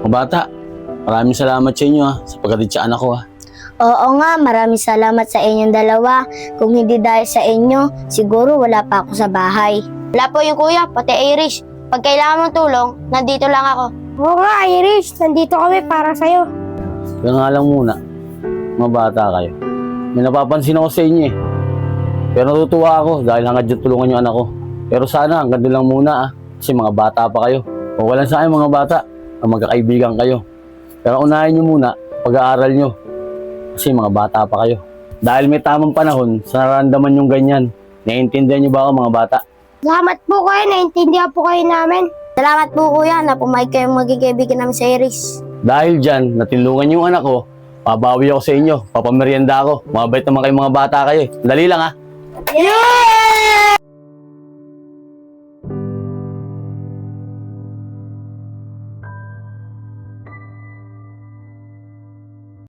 Mga bata, maraming salamat sa inyo sa pagkatid sa anak ko Oo nga, maraming salamat sa inyong dalawa. Kung hindi dahil sa inyo, siguro wala pa ako sa bahay. Wala po yung kuya, pati Irish. Pag kailangan mong tulong, nandito lang ako. Oo nga, Irish. Nandito kami para sa'yo. Kaya nga lang muna, mga bata kayo. May napapansin ako sa inyo Pero natutuwa ako dahil hangad dyan tulungan yung anak ko. Pero sana hanggang doon lang muna kasi mga bata pa kayo. O walang sa akin mga bata, na magkakaibigan kayo. Pero unahin nyo muna, pag-aaral nyo. Kasi mga bata pa kayo. Dahil may tamang panahon sa nararamdaman yung ganyan. Naiintindihan nyo ba ako mga bata? Salamat po kayo. Naintindihan po kayo namin. Salamat po kuya na pumayag kayong maging kaibigan namin sa Iris. Dahil dyan, natulungan yung anak ko, pabawi ako sa inyo, papamerienda ako. Mabait naman kayo mga bata kayo. Dali lang Yay!